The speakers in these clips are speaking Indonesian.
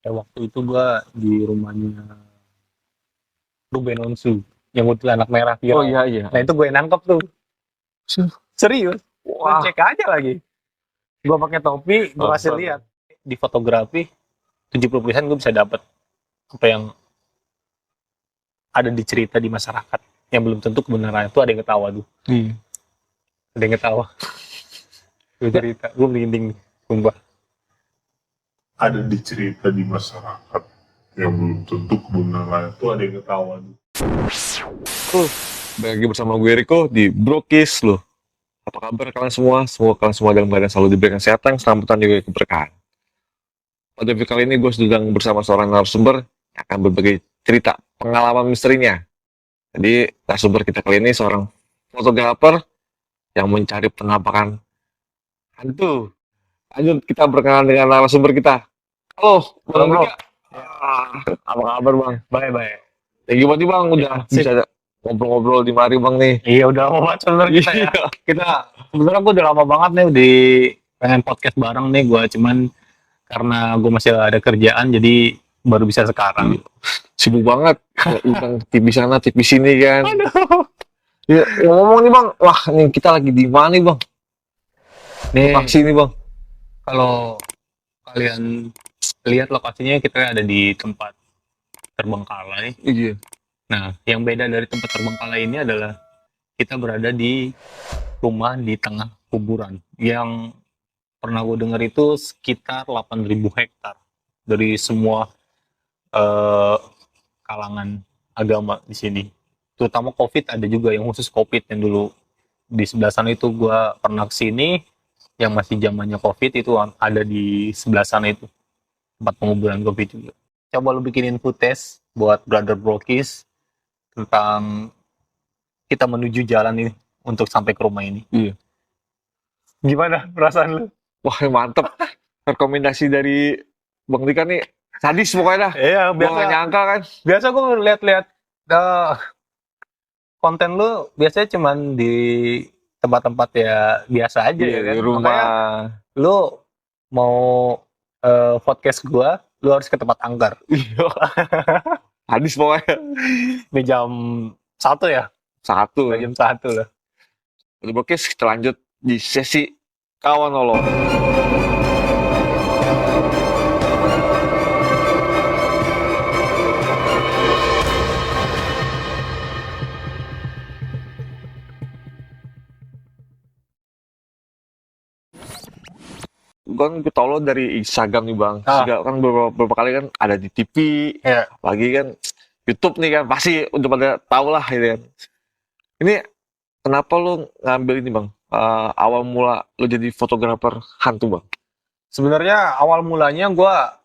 Waktu itu gua di rumahnya Ruben Onsu yang anak merah Oh viral. iya iya. Nah itu gue nangkep tuh, serius. Lu Wah, cek aja lagi. Gua pakai topi, gua kasih nonton. lihat di fotografi 70% gue bisa dapet apa yang ada di cerita di masyarakat yang belum tentu kebenaran itu ada yang ketawa tuh, Iya. ada yang ketawa. Gue Ya, cerita, gue merinding, sumpah. Ada di cerita di masyarakat yang belum tentu kebenaran itu ada yang ketahuan. tuh. Balik lagi bersama gue Riko di Brokis loh. Apa kabar kalian semua? Semoga kalian semua dalam keadaan selalu diberikan kesehatan, keselamatan juga keberkahan. Pada video kali ini gue sedang bersama seorang narasumber yang akan berbagi cerita pengalaman misterinya. Jadi narasumber kita kali ini seorang fotografer yang mencari penampakan hantu. Lanjut kita berkenalan dengan narasumber kita. Halo, Halo Bang bro. Dika. Apa kabar Bang? Bye. Ya gimana nih Bang? Udah Sip. bisa ngobrol-ngobrol di mari Bang nih. Iya udah lama banget sebenarnya kita ya. Iya. Kita sebenarnya gue udah lama banget nih di pengen podcast bareng nih gue, cuman karena gue masih ada kerjaan jadi baru bisa sekarang. Sibuk banget. Udah TV sana, TV sini kan. Aduh. Ya, ngomong nih Bang. Wah, nih kita lagi di mana nih Bang? Nih Lokasi nih Bang. kalau kalian lihat lokasinya kita ada di tempat terbengkalai. Iya. Nah, yang beda dari tempat terbengkalai ini adalah kita berada di rumah di tengah kuburan yang pernah gue dengar itu sekitar 8.000 hektar dari semua eh, kalangan agama di sini. Terutama COVID ada juga yang khusus COVID yang dulu di sebelah sana itu gue pernah kesini yang masih zamannya COVID itu ada di sebelah sana itu tempat penguburan COVID juga. Coba lu bikinin footage buat Brother Brokis tentang kita menuju jalan ini untuk sampai ke rumah ini. Iya. Gimana perasaan lu? Wah, mantep. Rekomendasi dari Bang Dika nih sadis pokoknya dah. Iya, Gua gak nyangka kan. biasa gue lihat-lihat konten lu biasanya cuman di tempat-tempat ya biasa aja Iya, ya kan. di rumah. Makanya lu mau podcast gua, lu harus ke tempat angker. Iya. Sadis pokoknya. Ini jam 1 ya? Satu. Udah jam 1 lah. Udah Brokis, kita lanjut di sesi kawan nolong. Kan gue tau lo dari Instagram nih Bang. Juga kan beberapa kali kan ada di TV, Iya. lagi kan YouTube nih kan pasti udah pada tau lah gitu kan. Ini kenapa lo ngambil ini Bang? Awal mula lo jadi fotografer hantu Bang? Sebenarnya awal mulanya gua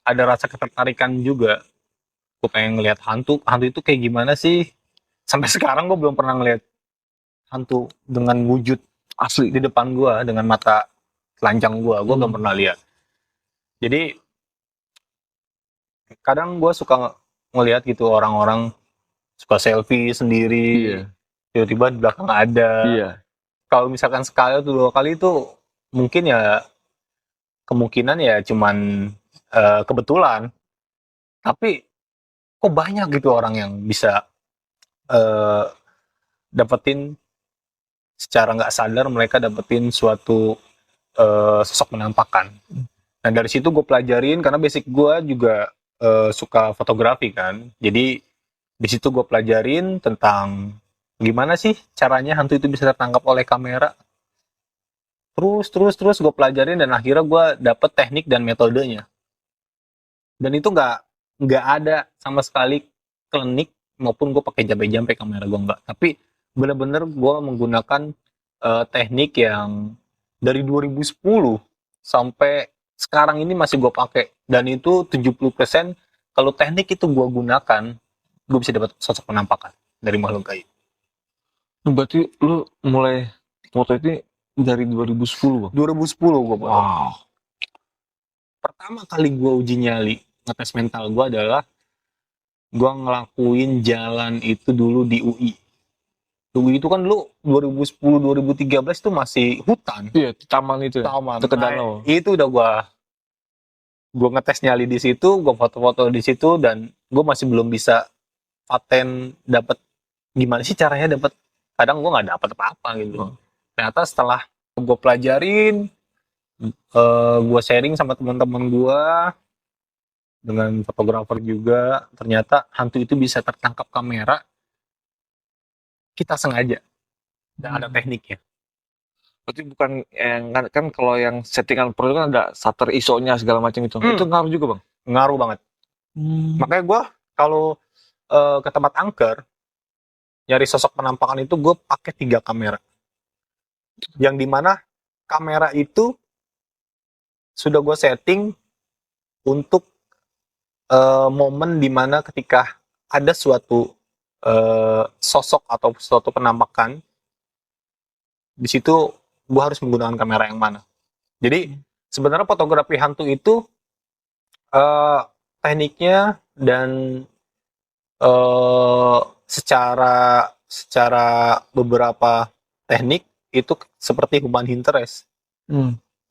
ada rasa ketertarikan juga. Gue pengen ngelihat hantu. Hantu itu kayak gimana sih? Sampai sekarang gue belum pernah ngelihat hantu dengan wujud Asli. di depan gua dengan mata telanjang gua belum pernah lihat. Jadi kadang gua suka ngelihat gitu orang-orang suka selfie sendiri, Iya. tiba-tiba di belakang ada. Iya. Kalau misalkan sekali atau 2 kali itu mungkin ya kemungkinan ya cuman kebetulan. Tapi kok banyak gitu orang yang bisa eh, dapetin secara nggak sadar mereka dapetin suatu sosok penampakan. Nah dari situ gue pelajarin karena basic gue juga suka fotografi kan. Jadi di situ gue pelajarin tentang gimana sih caranya hantu itu bisa tertangkap oleh kamera. Terus gue pelajarin dan akhirnya gue dapet teknik dan metodenya. Dan itu nggak ada sama sekali klinik maupun gue pakai jampe-jampe kamera gue nggak. Tapi bener-bener gue menggunakan teknik yang dari 2010 sampai sekarang ini masih gue pakai, dan itu 70% kalau teknik itu gue gunakan gue bisa dapat sosok penampakan dari makhluk gaib. Berarti lu mulai foto itu dari 2010 Bang? 2010 gue baru. Wow. Pertama kali gue uji nyali ngetes mental gue adalah gue ngelakuin jalan itu dulu di UI. UI itu kan dulu 2010-2013 itu masih hutan. Iya, taman itu ya? Taman. Dekat danau. Itu udah gue gue ngetes nyali di situ, gue foto-foto di situ, dan gue masih belum bisa paten dapat gimana sih caranya dapat. Kadang gue nggak dapat apa-apa gitu. Oh. Ternyata setelah gue pelajarin, gue sharing sama teman-teman gue dengan fotografer juga, ternyata hantu itu bisa tertangkap kamera kita sengaja dan ada tekniknya. Berarti bukan yang kan kalau yang settingan pro itu kan ada shutter ISO-nya segala macam itu. Itu ngaruh juga, Bang. Ngaruh banget. Makanya gue kalau ke tempat angker nyari sosok penampakan itu gue pakai 3 kamera, yang dimana kamera itu sudah gue setting untuk momen dimana ketika ada suatu sosok atau suatu penampakan di situ gue harus menggunakan kamera yang mana. Jadi sebenarnya fotografi hantu itu tekniknya dan secara beberapa teknik itu seperti human interest.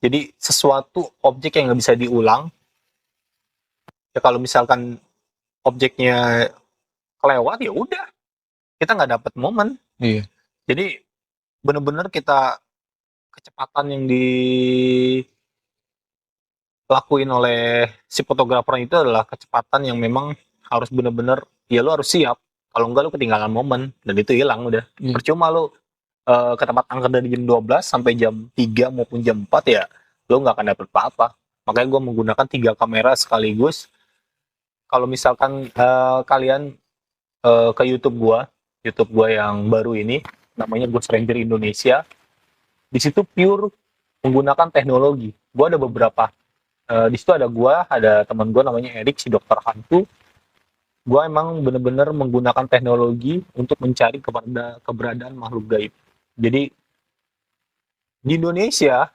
Jadi sesuatu objek yang nggak bisa diulang. Ya kalau misalkan objeknya kelewat ya udah, kita nggak dapat momen. Iya. Jadi benar-benar kita kecepatan yang dilakuin oleh si fotografer itu adalah kecepatan yang memang harus benar-benar ya lu harus siap. Kalau enggak lu ketinggalan momen dan itu hilang udah. Iya. Percuma lu ke tempat angker dari jam 12 sampai jam 3 maupun jam 4 ya lu nggak akan dapet apa-apa. Makanya gue menggunakan 3 kamera sekaligus. Kalau misalkan kalian ke YouTube gue yang baru ini namanya Ghost Ranger Indonesia, di situ pure menggunakan teknologi. Gue ada beberapa di situ ada teman gue namanya Erik, si dokter hantu. Gue emang bener-bener menggunakan teknologi untuk mencari keberadaan makhluk gaib. Jadi di Indonesia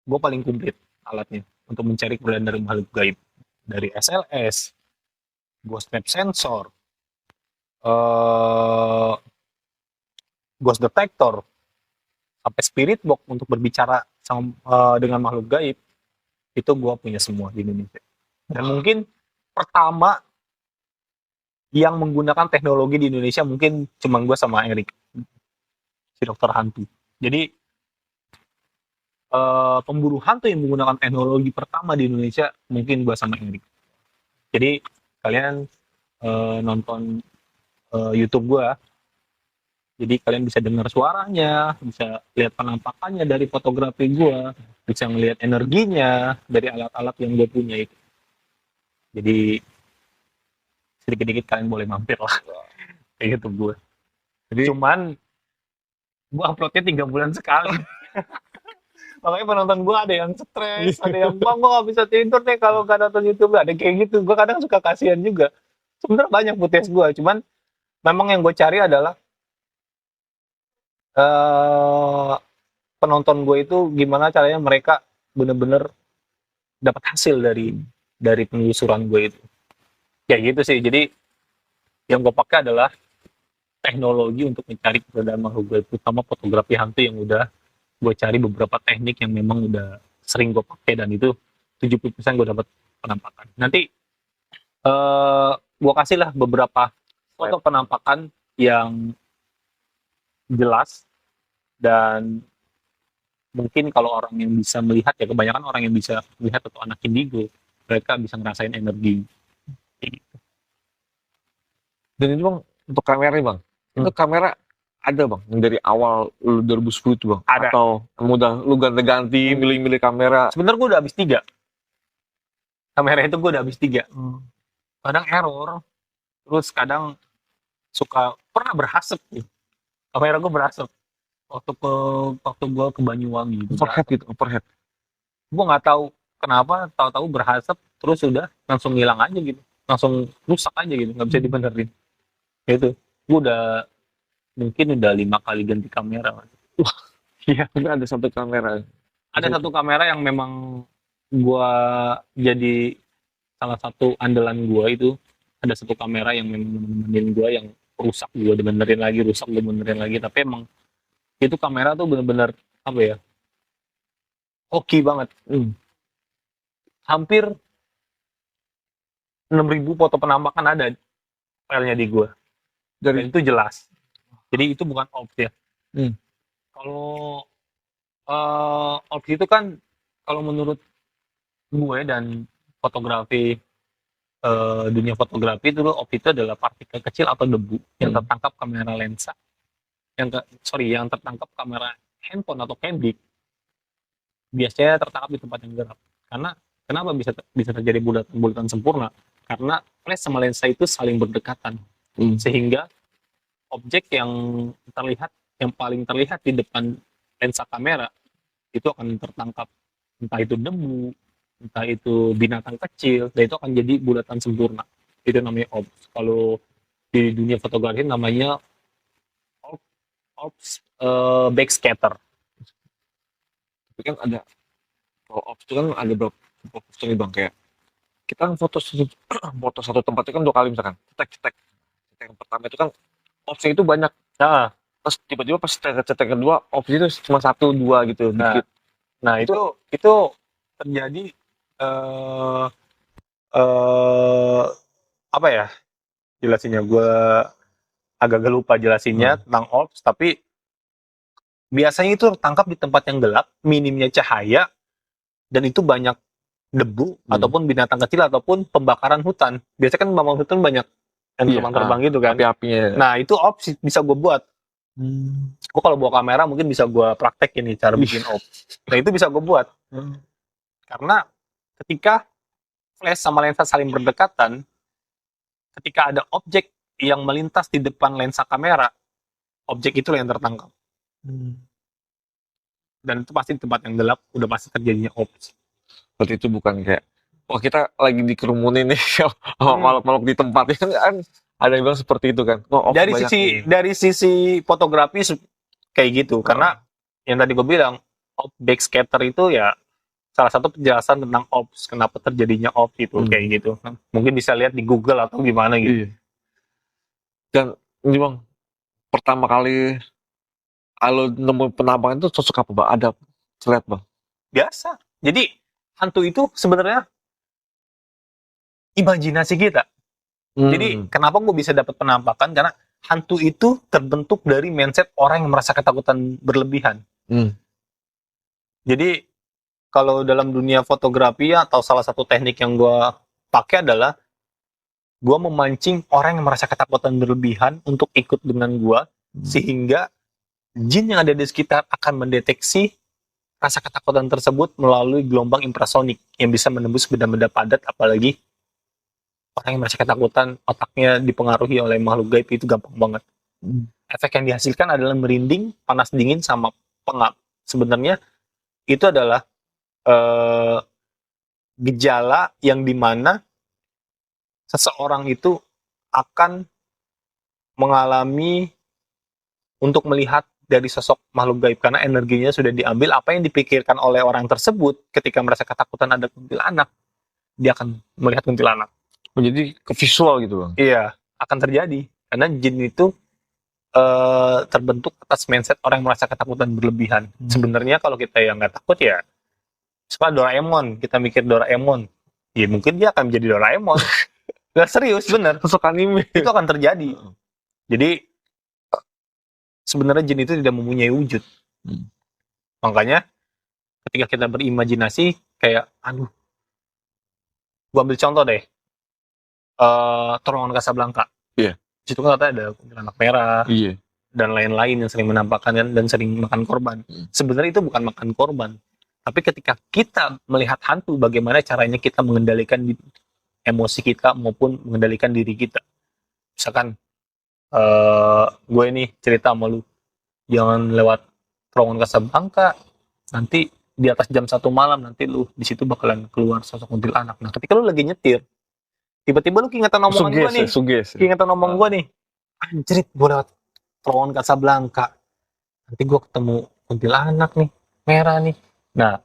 gue paling komplit alatnya untuk mencari keberadaan dari makhluk gaib, dari SLS, ghost map sensor, ghost detector, sampai spirit box untuk berbicara sama, dengan makhluk gaib. Itu gue punya semua di Indonesia. Dan mungkin pertama yang menggunakan teknologi di Indonesia mungkin cuma gue sama Erik, si dokter hantu. Jadi pemburu hantu yang menggunakan teknologi pertama di Indonesia mungkin gue sama Erik. Jadi kalian nonton YouTube gue, jadi kalian bisa dengar suaranya, bisa lihat penampakannya dari fotografi gue, bisa ngelihat energinya dari alat-alat yang gue punya itu. Jadi sedikit-sedikit kalian boleh mampir lah kayak gitu gue. Jadi Cuman gue uploadnya 3 bulan sekali. Makanya penonton gue ada yang stres, ada yang bang gue gak bisa tidur nih kalau gak nonton YouTube, ada kayak gitu. Gue kadang suka kasihan juga. Sebenarnya banyak footage gue, cuman memang yang gue cari adalah penonton gue itu gimana caranya mereka bener-bener dapat hasil dari penelusuran gue itu. Kayak gitu sih. Jadi yang gue pakai adalah teknologi untuk mencari keberadaan makhluk gaib, terutama fotografi hantu yang udah gue cari beberapa teknik yang memang udah sering gue pakai, dan itu 70% gue dapat penampakan. Nanti gue kasih lah beberapa foto penampakan yang jelas, dan mungkin kalau orang yang bisa melihat, ya kebanyakan orang yang bisa melihat atau anak indigo, mereka bisa ngerasain energi. dan itu, Bang, untuk kamera nih, Bang. Itu kamera ada, Bang, yang dari awal lu 2010 itu, Bang? Ada. Atau mudah lu ganti-ganti, milih-milih kamera? Sebenarnya gue udah habis 3. Kamera itu gue udah habis 3. Kadang error, terus kadang pernah berasap nih. Kamera gue berasap waktu gue ke Banyuwangi. Overhead. Gue nggak tahu kenapa, tahu-tahu berasap, terus udah langsung hilang aja gitu, langsung rusak aja gitu, nggak bisa dibenerin. Itu gue mungkin udah 5 kali ganti kamera. Iya, ada satu kamera. Ada satu kamera yang memang gue jadi salah satu andalan gue itu. Ada satu kamera yang memang nemenin gue, yang rusak gue benerin lagi, rusak gue benerin lagi. Tapi emang itu kamera tuh bener-bener apa ya, hoki banget. hampir 6.000 foto penampakan ada filenya di gue. Dan Dari itu jelas. Jadi itu bukan ops ya. Hmm. Kalau ops itu kan, kalau menurut gue dan fotografi, dunia fotografi itu ops itu adalah partikel kecil atau debu yang tertangkap kamera lensa, yang tertangkap kamera handphone atau Candic, biasanya tertangkap di tempat yang gelap. Karena kenapa bisa terjadi bulatan sempurna? Karena flash sama lensa itu saling berdekatan, sehingga objek yang paling terlihat di depan lensa kamera itu akan tertangkap, entah itu debu, entah itu binatang kecil, dan itu akan jadi bulatan sempurna. Itu namanya ops. Kalau di dunia fotografi namanya ops backscatter. Tapi kan ada, kalau ops itu kan ada berapa foto nih bang, kayak kita kan foto satu tempat itu kan 2 kali misalkan, cetek yang pertama itu kan opsnya itu banyak, Nah, terus tiba-tiba pas cetek kedua opsi itu cuma 1-2 gitu, Nah, dikit. nah itu terjadi apa ya jelasinnya? Gue agak lupa jelasinnya tentang ops, tapi biasanya itu tertangkap di tempat yang gelap, minimnya cahaya, dan itu banyak debu ataupun binatang kecil ataupun pembakaran hutan. Biasanya kan pembakaran hutan banyak yang terbang-terbang gitu kan. Api-apinya. Nah itu ops bisa gue buat. Gue kalau bawa kamera mungkin bisa gue praktekin nih cara bikin ops. Nah itu bisa gue buat. Karena ketika flash sama lensa saling berdekatan, ketika ada objek yang melintas di depan lensa kamera, objek itu yang tertangkap. Dan itu pasti di tempat yang gelap, udah pasti terjadinya ops. Berarti itu bukan kayak, wah kita lagi dikerumunin nih sama makhluk-makhluk di tempat, kan ada yang bilang seperti itu kan. Oh, dari sisi fotografi kayak gitu, karena yang tadi gue bilang ops backscatter itu ya salah satu penjelasan tentang ops, kenapa terjadinya ops itu kayak gitu. Mungkin bisa lihat di Google atau gimana gitu. Dan ini bang, pertama kali kalau nemu penampakan itu sosok apa bang? Ada terlihat bang? Biasa. Jadi hantu itu sebenarnya imajinasi kita. Jadi kenapa gue bisa dapat penampakan? Karena hantu itu terbentuk dari mindset orang yang merasa ketakutan berlebihan. Jadi kalau dalam dunia fotografi atau salah satu teknik yang gue pakai adalah gue memancing orang yang merasa ketakutan berlebihan untuk ikut dengan gue, sehingga jin yang ada di sekitar akan mendeteksi rasa ketakutan tersebut melalui gelombang infrasonik yang bisa menembus benda-benda padat, apalagi orang yang merasa ketakutan otaknya dipengaruhi oleh makhluk gaib itu gampang banget. Efek yang dihasilkan adalah merinding, panas dingin, sama pengap. Sebenarnya itu adalah gejala yang dimana seseorang itu akan mengalami untuk melihat dari sosok makhluk gaib, karena energinya sudah diambil. Apa yang dipikirkan oleh orang tersebut ketika merasa ketakutan ada kuntilanak, dia akan melihat kuntilanak. Jadi ke visual gitu bang? Iya, akan terjadi. Karena jin itu terbentuk atas mindset orang yang merasa ketakutan berlebihan. Sebenarnya kalau kita yang nggak takut ya, seperti Doraemon, kita mikir Doraemon, ya mungkin dia akan menjadi Doraemon. Gak serius, bener. Sosok anime. Itu akan terjadi. Jadi sebenarnya jin itu tidak mempunyai wujud. Makanya ketika kita berimajinasi kayak, aduh, gua ambil contoh deh, Terowongan Casablanca. Iya. Situ kan katanya ada kuntilanak merah. Iya. Dan lain-lain yang sering menampakkan dan sering makan korban. Sebenarnya itu bukan makan korban. Tapi ketika kita melihat hantu, bagaimana caranya kita mengendalikan emosi kita maupun mengendalikan diri kita. Misalkan gue ini cerita sama lu, jangan lewat Terowongan Casablanca, nanti di atas jam 1 malam nanti lu di situ bakalan keluar sosok kuntilanak. Nah, ketika lu lagi nyetir, tiba-tiba lu keingetan omongan gue nih. Keingetan omong gue nih. Anjrit, gue lewat Terowongan Casablanca, nanti gue ketemu kuntilanak nih, merah nih. Nah,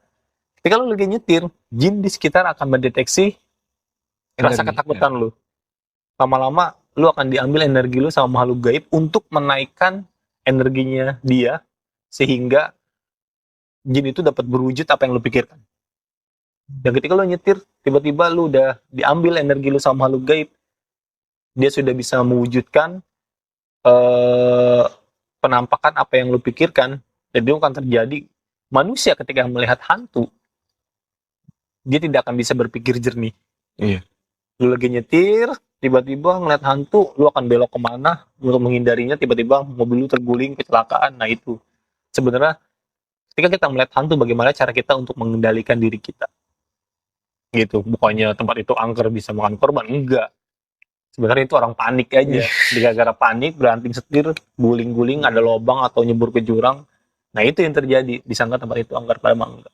ketika lu lagi nyetir, jin di sekitar akan mendeteksi rasa ketakutan lu. Lama-lama lu akan diambil energi lu sama makhluk gaib untuk menaikkan energinya dia, sehingga jin itu dapat berwujud apa yang lu pikirkan. Dan ketika lu nyetir, tiba-tiba lu udah diambil energi lu sama makhluk gaib. Dia sudah bisa mewujudkan eh, penampakan apa yang lu pikirkan. Dan itu akan terjadi. Manusia ketika melihat hantu, dia tidak akan bisa berpikir jernih. Iya. Lu lagi nyetir, tiba-tiba ngeliat hantu, lu akan belok kemana untuk menghindarinya, tiba-tiba mobil lu terguling, kecelakaan. Nah itu sebenarnya ketika kita melihat hantu, bagaimana cara kita untuk mengendalikan diri kita gitu. Bukannya tempat itu angker bisa makan korban, enggak. Sebenarnya itu orang panik aja. Gara-gara panik, beranting setir, guling-guling, ada lubang atau nyebur ke jurang. Nah itu yang terjadi. Disangka tempat itu angker, padahal enggak.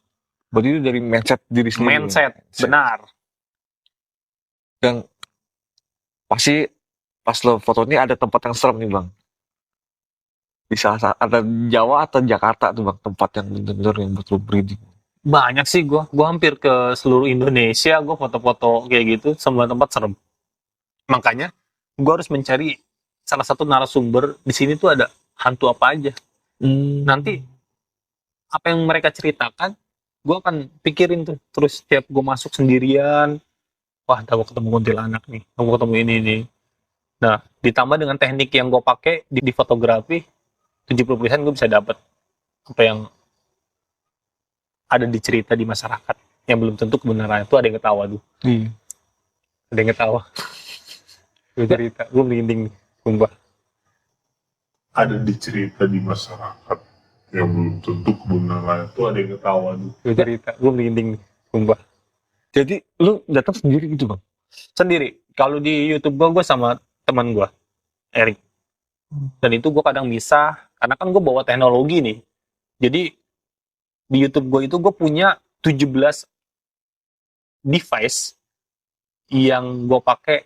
Berarti itu dari mindset diri sendiri. Mindset, benar. Dan pasti pas lo foto ini ada tempat yang serem nih bang. Di salah ada Jawa atau Jakarta tuh bang, tempat yang bener-bener yang betul breeding. Banyak sih gue hampir ke seluruh Indonesia, gue foto-foto kayak gitu, semua tempat serem. Makanya gue harus mencari salah satu narasumber di sini tuh ada hantu apa aja. Nanti apa yang mereka ceritakan, gue akan pikirin tuh. Terus setiap gue masuk sendirian, wah, gue ketemu kuntilanak nih, gue ketemu ini. Nah, ditambah dengan teknik yang gue pakai di fotografi, 70% gue bisa dapet apa yang ada di cerita di masyarakat yang belum tentu kebenaran. Itu ada yang ketawa tuh. Ada yang ketawa. Gue cerita, gue merinding nih, sumpah. Ada di cerita di masyarakat yang belum tentu kebenaran, itu ada yang ketawa tuh. Gue cerita, gue merinding nih, sumpah. Jadi lu datang sendiri gitu bang? Sendiri. Kalau di YouTube gue sama teman gue, Erik. Dan itu gue kadang bisa, karena kan gue bawa teknologi nih. Jadi di YouTube gue itu gue punya 17 device yang gue pakai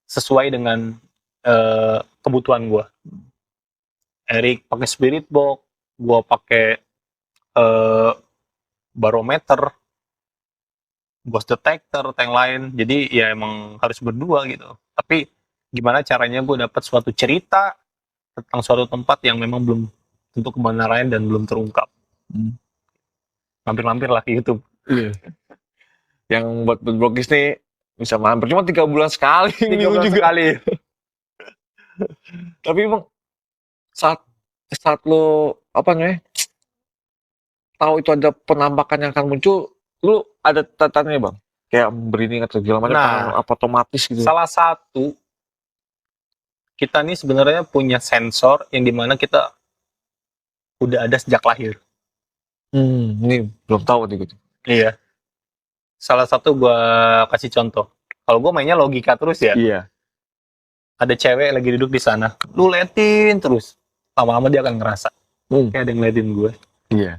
sesuai dengan kebutuhan gue. Erik pakai spirit box, gue pakai barometer, ghost detector, tank lain. Jadi ya emang harus berdua gitu. Tapi gimana caranya gue dapat suatu cerita tentang suatu tempat yang memang belum tentu kebenaran dan belum terungkap. Mampir-mampir lah di YouTube. Iya. Yang buat blogis nih bisa mampir cuma 3 bulan sekali. 3 bulan juga. sekali. Tapi emang saat lo apa namanya tahu itu ada penampakan yang akan muncul, lu ada tataannya bang? Kayak merinding atau segala macam, apa otomatis gitu? Salah satu, kita nih sebenarnya punya sensor yang dimana kita udah ada sejak lahir. Ini belum tahu nih gitu. Iya. Salah satu gua kasih contoh. Kalau gua mainnya logika terus ya. Iya. Ada cewek lagi duduk di sana, lu liatin terus. Lama-lama dia akan ngerasa kayak ada yang ngeliatin gue. Iya.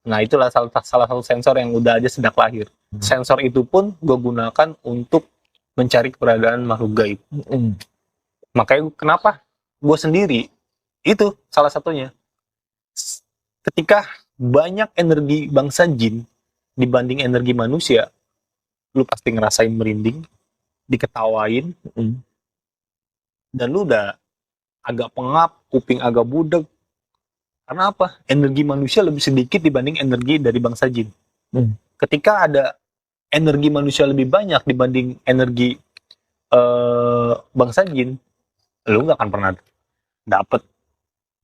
Nah itulah salah satu sensor yang udah ada sejak lahir. Sensor itu pun gue gunakan untuk mencari keberadaan makhluk gaib. Makanya kenapa gue sendiri, itu salah satunya. Ketika banyak energi bangsa jin dibanding energi manusia, lu pasti ngerasain merinding, diketawain, dan lu udah agak pengap, kuping agak budek. Karena apa? Energi manusia lebih sedikit dibanding energi dari bangsa jin. Ketika ada energi manusia lebih banyak dibanding energi bangsa jin, lu nggak akan pernah dapet.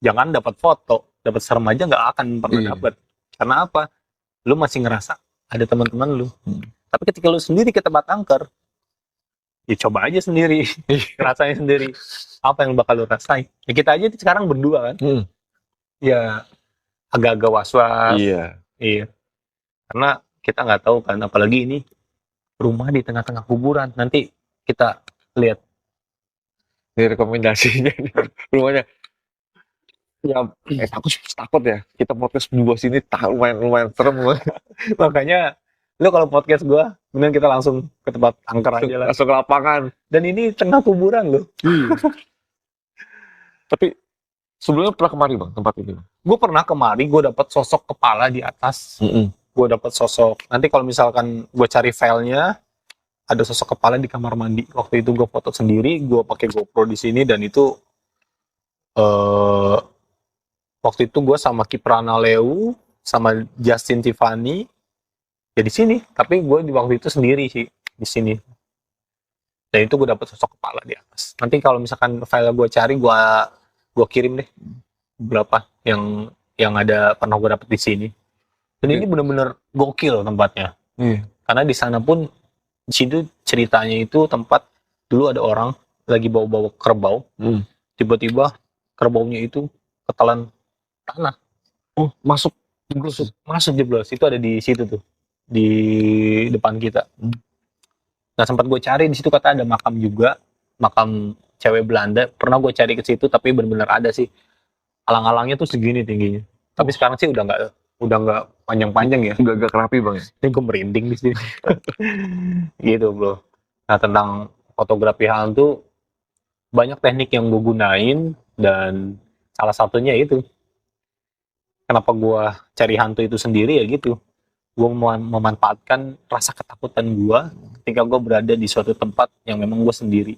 Jangan dapat foto, dapat serem aja nggak akan pernah dapet. Karena apa? Lu masih ngerasa ada teman-teman lu. Tapi ketika lu sendiri ke tempat angker, ya coba aja sendiri, rasain sendiri. Apa yang bakal lu rasain? Ya kita aja sekarang berdua kan. Ya agak-agak was-was. Iya. Karena kita nggak tahu kan, apalagi ini rumah di tengah-tengah kuburan. Nanti kita lihat. Ini rekomendasinya rumahnya. Ya, takut ya. Kita podcast berdua sini lumayan serem. Makanya lu kalau podcast gue, kemudian kita langsung ke tempat angker aja lah. Langsung ke lapangan. Dan ini tengah kuburan loh. Tapi sebelumnya pernah kemari bang tempat ini? Gue pernah kemari, gue dapat sosok kepala di atas. Gue dapat sosok. Nanti kalau misalkan gue cari filenya, ada sosok kepala di kamar mandi. Waktu itu gue foto sendiri, gue pakai GoPro di sini, dan itu waktu itu gue sama Kiprana Leu sama Justin Tiffany ya di sini, tapi gue di waktu itu sendiri sih di sini. Dan itu gue dapet sosok kepala di atas. Nanti kalau misalkan file gue cari, gue kirim deh berapa yang ada pernah gue dapet di sini. Dan ini bener-bener gokil tempatnya. Iya. Karena di sana pun di situ ceritanya itu tempat dulu ada orang lagi bawa-bawa kerbau, tiba-tiba kerbaunya itu ketelan tanah. Oh, masuk. Masuk jeblos. Itu ada di situ tuh, di depan kita. Nah sempat gue cari di situ kata ada makam juga, makam cewek Belanda. Pernah gue cari ke situ tapi benar-benar ada sih. Alang-alangnya tuh segini tingginya. Tapi sekarang sih udah nggak panjang-panjang ya. Udah agak rapi bang ya. Ini gue merinding di sini. Gitu bro. Nah tentang fotografi hantu banyak teknik yang gue gunain dan salah satunya itu. Kenapa gue cari hantu itu sendiri ya gitu. Gue memanfaatkan rasa ketakutan gue ketika gue berada di suatu tempat yang memang gue sendiri.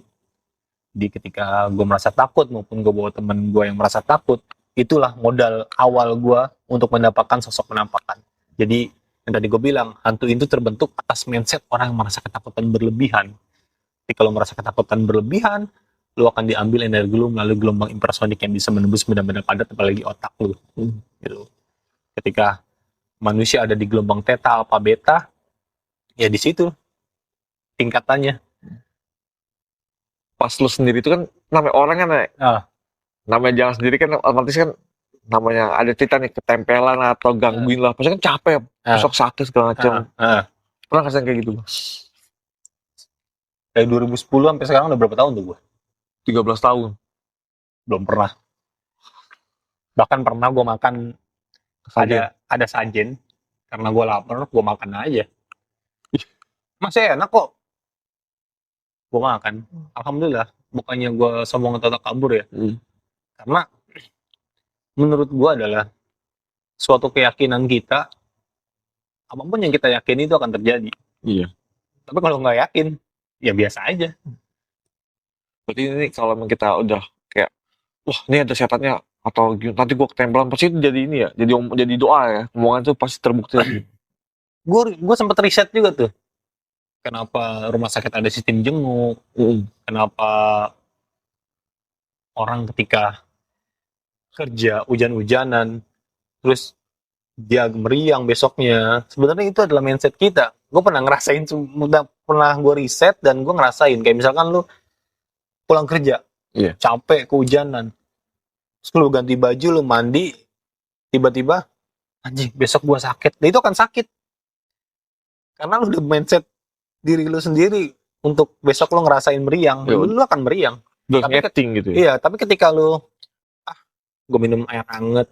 Jadi ketika gue merasa takut maupun gue bawa temen gue yang merasa takut, itulah modal awal gue untuk mendapatkan sosok penampakan. Jadi yang tadi gue bilang, hantu itu terbentuk atas mindset orang yang merasa ketakutan berlebihan. Jadi kalau merasa ketakutan berlebihan, lu akan diambil energi lu melalui gelombang infrasonik yang bisa menembus benda-benda padat apalagi otak lu. Gitu. Ketika manusia ada di gelombang theta, alpha, beta, ya di situ tingkatannya. Pas lu sendiri itu kan namanya orang kan namanya jalan sendiri kan otomatis kan namanya ada cerita nih ketempelan atau gangguin lah. Pasti kan capek, besok sakit segala macam. Pernah ngerasain kayak gitu? Dari 2010 sampai sekarang udah berapa tahun tuh gue? 13 tahun. Belum pernah. Bahkan pernah gue makan ada sajen karena gue lapar, gue makan aja. Masih enak kok. Gue makan. Alhamdulillah. Bukannya gue sombong atau kabur ya. Karena menurut gue adalah suatu keyakinan kita, apapun yang kita yakini itu akan terjadi. Iya. Tapi kalau nggak yakin, ya biasa aja. Berarti ini kalau kita udah kayak, wah ini ada setannya atau nanti gue ketempelan, pasti itu jadi ini ya, jadi doa ya, omongan itu pasti terbukti. Gue sempat riset juga tuh, kenapa rumah sakit ada sistem jenguk, kenapa orang ketika kerja hujan-hujanan, terus dia meriang besoknya, sebenarnya itu adalah mindset kita. Gue pernah ngerasain, pernah gue riset dan gue ngerasain, kayak misalkan lu pulang kerja, capek kehujanan, terus lu ganti baju, lu mandi, tiba-tiba anjing besok gua sakit. Nah, itu akan sakit karena lu udah mindset diri lu sendiri untuk besok lu ngerasain meriang. Lu akan meriang. Tapi gitu ya? Iya, tapi ketika lu gua minum air hangat,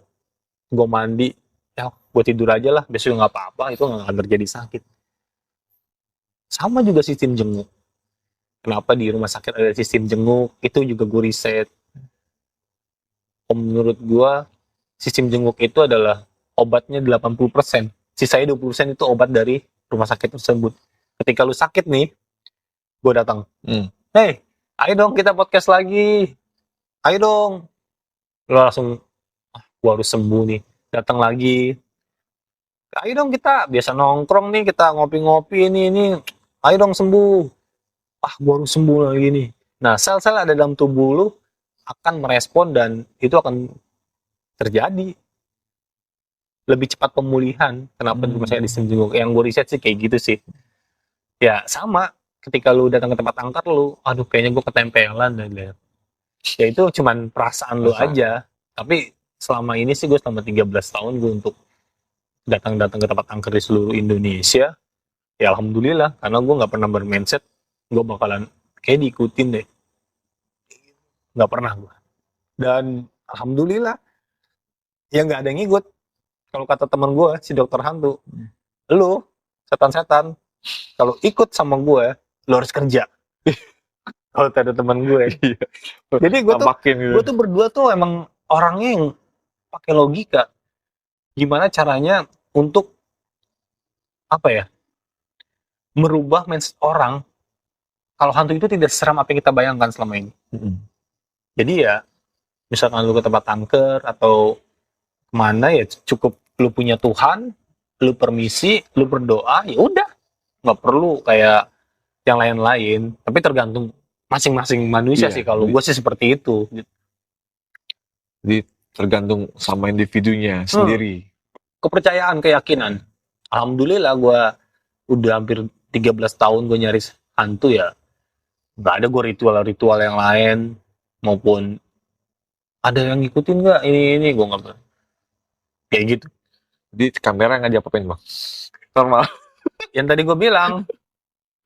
gua mandi, ya gua tidur aja lah, besok nggak apa-apa, itu nggak akan terjadi sakit. Sama juga sistem jenguk. Kenapa di rumah sakit ada sistem jenguk? Itu juga gue riset. Menurut gue, sistem jenguk itu adalah obatnya 80%. Sisanya 20% itu obat dari rumah sakit tersebut. Ketika lu sakit nih, gue datang. Hey, ayo dong kita podcast lagi. Ayo dong. Lu langsung, gue harus sembuh nih. Datang lagi. Ayo dong kita, biasa nongkrong nih, kita ngopi-ngopi ini. Ayo dong sembuh. Gue harus sembuh lagi nih. Nah, sel-sel ada dalam tubuh lu akan merespon dan itu akan terjadi. Lebih cepat pemulihan. Kenapa saya di jenguk? Yang gue riset sih kayak gitu sih. Ya, sama. Ketika lu datang ke tempat angker lu, aduh kayaknya gue ketempelan. Ya itu cuman perasaan lu aja. Tapi selama ini sih gue selama 13 tahun gue untuk datang-datang ke tempat angker di seluruh Indonesia. Ya alhamdulillah. Karena gue gak pernah bermindset gue bakalan kayak diikutin deh, nggak pernah gue. Dan alhamdulillah ya nggak ada yang ngikut. Kalau kata teman gue si dokter hantu, lu setan-setan kalau ikut sama gue lu harus kerja. Kalau ada teman gue. Jadi gue tuh berdua tuh emang orangnya yang pakai logika gimana caranya untuk apa ya, merubah mindset orang. Kalau hantu itu tidak seram apa yang kita bayangkan selama ini. Jadi ya, misalkan lu ke tempat angker atau kemana ya cukup lu punya Tuhan, lu permisi, lu berdoa, ya udah, nggak perlu kayak yang lain-lain. Tapi tergantung masing-masing manusia Iya, sih, kalau gue sih seperti itu. jadi tergantung sama individunya sendiri. Kepercayaan, keyakinan. Alhamdulillah gue udah hampir 13 tahun gue nyari hantu ya. Nggak ada gue ritual-ritual yang lain, maupun ada yang ngikutin nggak ini gue nggak pernah. Kayak gitu. Jadi kamera nggak diapa-apain bang, normal. Yang tadi gue bilang,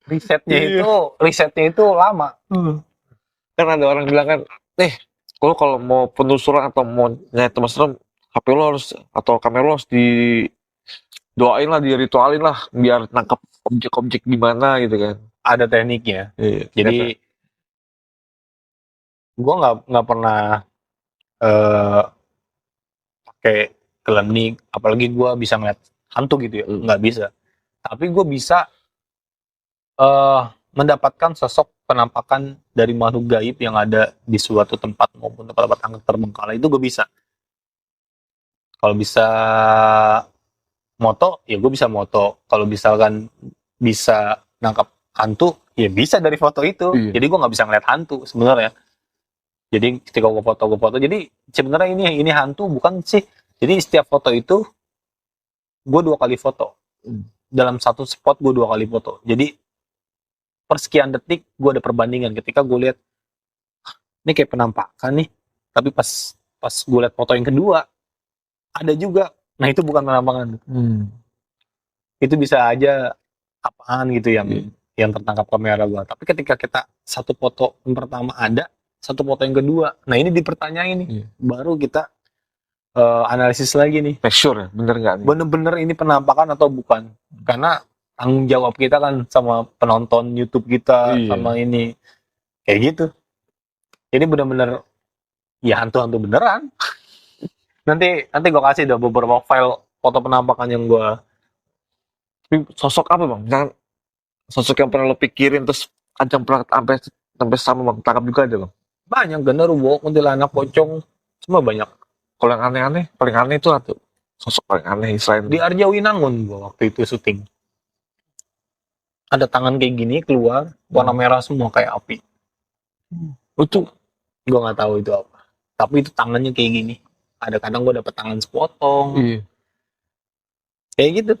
risetnya Iya. itu lama. Kan ada orang bilang kan, lo kalau mau penelusuran atau mau nyari teman serem, HP lo harus atau kamera lo harus doain lah, diritualin lah, biar nangkap objek-objek di mana gitu kan. Ada tekniknya. Iya. Jadi gue nggak pernah pakai klinik, apalagi gue bisa ngeliat hantu gitu ya, nggak bisa. Tapi gue bisa mendapatkan sosok penampakan dari makhluk gaib yang ada di suatu tempat maupun tempat-tempat angkat terbengkalai, itu gue bisa. Kalau bisa moto, ya gue bisa moto. Kalau misalkan bisa nangkap hantu, ya bisa dari foto itu. Iya. Jadi gue nggak bisa ngeliat hantu sebenarnya. Jadi ketika gue foto. Jadi sebenarnya ini hantu bukan sih. Jadi setiap foto itu gue 2 kali foto. Dalam satu spot gue 2 kali foto. Jadi per sekian detik gue ada perbandingan. Ketika gue lihat ini kayak penampakan nih, tapi pas gue lihat foto yang kedua ada juga. Nah itu bukan penampakan. Itu bisa aja apaan gitu yang tertangkap kamera gue. Tapi ketika kita satu foto yang pertama ada, satu foto yang kedua, nah ini dipertanyain nih. Baru kita analisis lagi nih. Make sure ya, bener nggak nih? Bener-bener ini penampakan atau bukan? Karena tanggung jawab kita kan sama penonton YouTube kita, sama ini kayak gitu. Ini bener-bener ya hantu-hantu beneran. nanti gue kasih dah beberapa file foto penampakan yang gue. Tapi sosok apa bang? Misalkan sosok yang pernah lo pikirin terus ada yang pernah sampai sama bang, tangkap juga ada bang? Banyak, genderuwo, kuntilanak, pocong, semua banyak. Kalau yang aneh-aneh, paling aneh itu satu sosok paling aneh selain Di Arjawinangun gue waktu itu syuting. Ada tangan kayak gini keluar, warna merah semua kayak api. itu Gue nggak tahu itu apa. Tapi itu tangannya kayak gini. Ada kadang gue dapet tangan sepotong. Kayak gitu.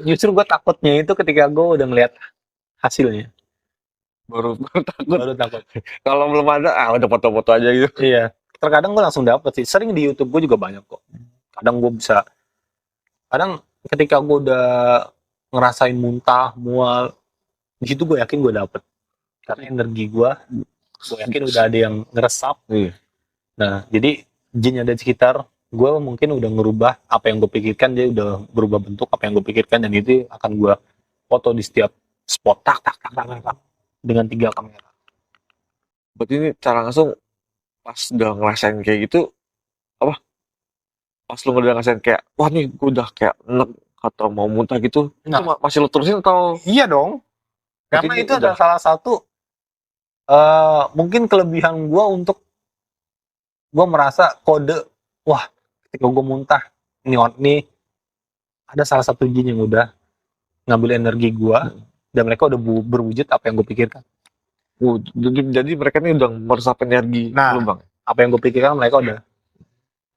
Justru gue takutnya itu ketika gue udah ngeliat hasilnya. baru Takut. Kalau belum ada, udah foto-foto aja gitu. Iya. Terkadang gue langsung dapet sih. Sering di YouTube gue juga banyak kok. Kadang gue bisa. Kadang ketika gue udah ngerasain muntah, mual, di situ gue yakin gue dapet. Karena energi gue yakin udah ada yang ngeresap. Nah, jadi jin yang ada di sekitar gue mungkin udah ngerubah apa yang gue pikirkan, dia udah berubah bentuk apa yang gue pikirkan, dan itu akan gue foto di setiap spot tak dengan 3 kamera. Berarti ini cara langsung pas udah ngerasain kayak gitu, apa? Pas lu udah ngerasain kayak, wah nih gue udah kayak enek atau mau muntah gitu, Nah. itu masih lu terusin atau? Iya dong. Karena Berarti itu adalah salah satu mungkin kelebihan gue untuk gue merasa kode, wah ketika gue muntah, ini ada salah satu jin yang udah ngambil energi gue, dan mereka udah berwujud apa yang gue pikirkan. Jadi mereka ini udah meresap energi lu bang? Apa yang gue pikirkan mereka udah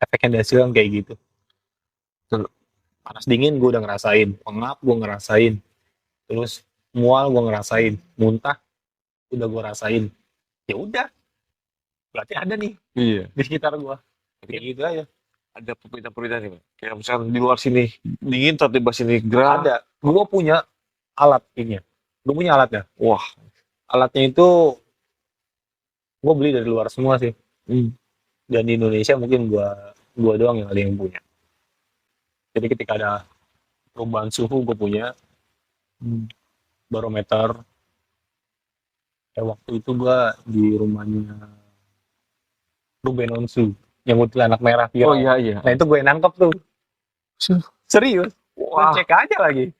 efek yang dihasilkan kayak gitu. Panas dingin gue udah ngerasain, pengap gue ngerasain, terus mual gue ngerasain, muntah udah gue rasain. Ya udah, berarti ada nih di sekitar gue. Kayak gitu aja. Ada perbedaan nih bang? Kayak misalnya di luar sini dingin, tiba-tiba sini gerah. Ada. Gue punya alat ini. Gue punya alatnya. Wah. Alatnya itu gue beli dari luar semua sih. Dan di Indonesia mungkin gue doang yang ada yang punya. Jadi ketika ada perubahan suhu gue punya barometer. Waktu itu gue di rumahnya Ruben Onsu yang kuntilanak merah viral. Oh iya. Nah itu gue nangkep tuh. Serius. Wah. Cek aja lagi.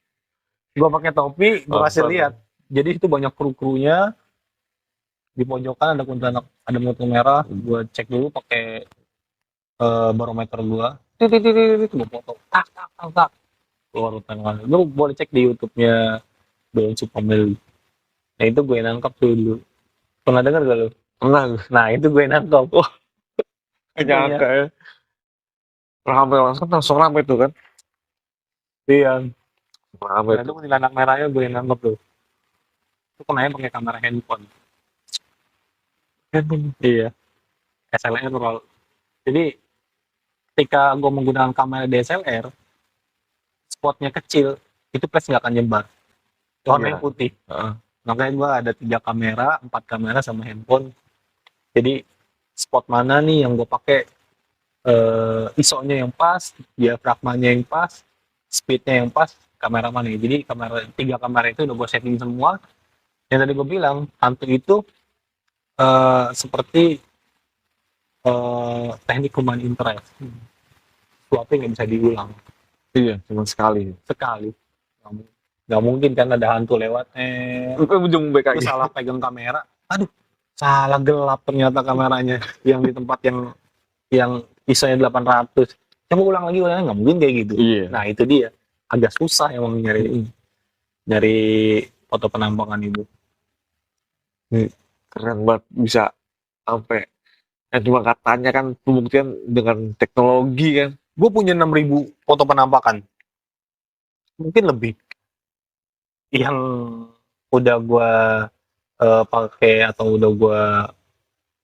Gue pakai topi, gue kasih lihat. Jadi itu banyak kru-krunya. Di pojokan ada kuntilanak, ada kuntilanak merah. Gue cek dulu pakai barometer gue. gue foto, tak, keluar tangan. Lu boleh cek di YouTube-nya Don Supamel. Nah itu gue nangkap dulu. Pernah dengar gak lu? Pernah gue. Nah itu gue nangkap. Wah, Gak nyangka ya. Langsung ramai tuh kan. iya. Ramai Nah itu tuh. kuntilanak merahnya gue nangkap tuh. Itu kenanya pakai kamera handphone. Iya. SLR roll. Jadi ketika gue menggunakan kamera DSLR, spotnya kecil, itu flash nggak akan nyebar. Warnanya Iya. putih. Heeh. Makanya gue ada 3 kamera, 4 kamera sama handphone. Jadi spot mana nih yang gue pakai, ISO-nya yang pas, diafragmanya yang pas, speed-nya yang pas, kamera mana nih. Jadi 3 kamera itu udah gue setting semua. Yang tadi gue bilang, hantu itu seperti teknik human interest. Suatu yang nggak bisa diulang. Iya, cuma sekali. Sekali. Nggak mungkin kan ada hantu lewat, Ujung lu BKI. salah pegang kamera, aduh, salah gelap ternyata kameranya yang di tempat yang ISO-nya 800. Coba ulang lagi, nggak mungkin kayak gitu. Iya. Nah itu dia, agak susah emang nyari foto penampakan itu. Keren banget bisa sampai cuma katanya kan pembuktian dengan teknologi kan. Gue punya 6.000 foto penampakan, mungkin lebih, yang udah gue pakai atau udah gue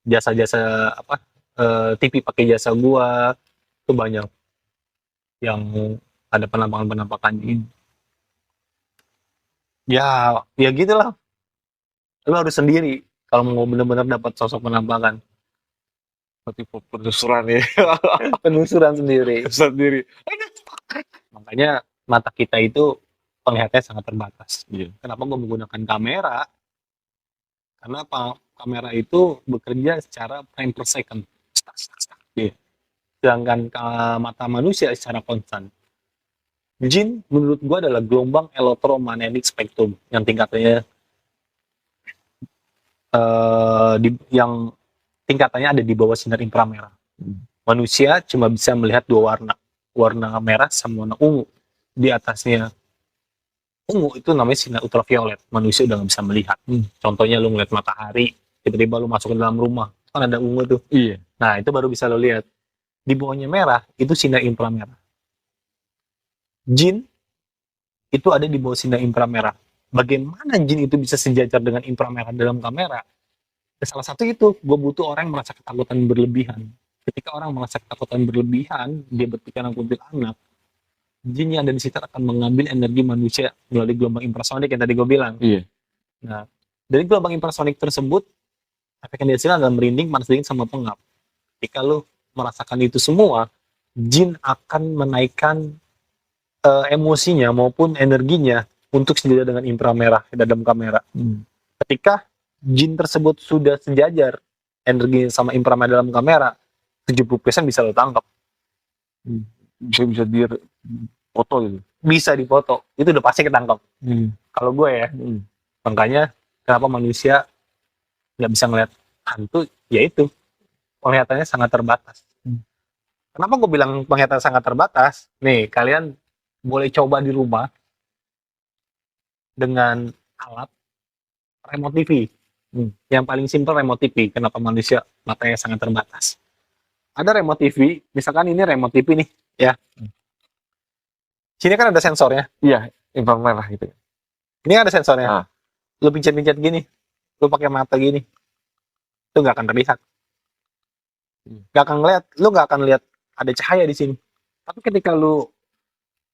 jasa-jasa apa, TV pakai jasa gue, itu banyak yang ada penampakan ini. Ya gitulah, lu harus sendiri kalau mau benar-benar dapat sosok penampakan. Seperti penelusuran ya. Penelusuran sendiri. Sendiri. Makanya mata kita itu penglihatannya sangat terbatas. Iya. Kenapa gue menggunakan kamera? Karena apa? Kamera itu bekerja secara frame per second. Stak, stak, stak. Iya. Sedangkan mata manusia secara konstan. Jin menurut gue adalah gelombang elektromagnetic spektrum yang tingkatannya yang tingkatannya ada di bawah sinar inframerah. Manusia cuma bisa melihat 2 warna merah sama warna ungu. Di atasnya ungu itu namanya sinar ultraviolet. Manusia udah nggak bisa melihat. Contohnya lu ngeliat matahari, tiba-tiba lu masuk ke dalam rumah, kan ada ungu tuh. Iya. Nah itu baru bisa lo lihat. Di bawahnya merah itu sinar inframerah. Jin itu ada di bawah sinar inframerah. Bagaimana jin itu bisa sejajar dengan inframerah dalam kamera? Salah satu itu, gue butuh orang yang merasa ketakutan berlebihan. Ketika orang merasa ketakutan berlebihan, dia berpikiran kuntilanak, jin yang ada di sekitar akan mengambil energi manusia melalui gelombang infrasonik yang tadi gue bilang. Iya. Nah, dari gelombang infrasonik tersebut, efek yang dihasilkan adalah merinding, panas dingin, sama pengap. Ketika lo merasakan itu semua, jin akan menaikkan emosinya maupun energinya untuk sejajar dengan inframerah dalam kamera. Ketika jin tersebut sudah sejajar energi sama inframerah dalam kamera, 70% bisa lo tangkap. Bisa di foto gitu. Bisa dipoto, itu udah pasti ketangkap. Kalau gue ya, makanya kenapa manusia nggak bisa ngeliat hantu, yaitu penglihatannya sangat terbatas. Kenapa gue bilang penglihatan sangat terbatas? Nih, kalian boleh coba di rumah dengan alat remote TV. Yang paling simpel remote TV. Kenapa manusia matanya sangat terbatas? Ada remote TV, misalkan ini remote TV nih, ya. Sini kan ada sensornya. Iya, inframerah gitu. Ini ada sensornya. Ah. Lu pincet-pincet gini, lu pakai mata gini, itu nggak akan terlihat. Nggak akan ngeliat, lu nggak akan lihat ada cahaya di sini. Tapi ketika lu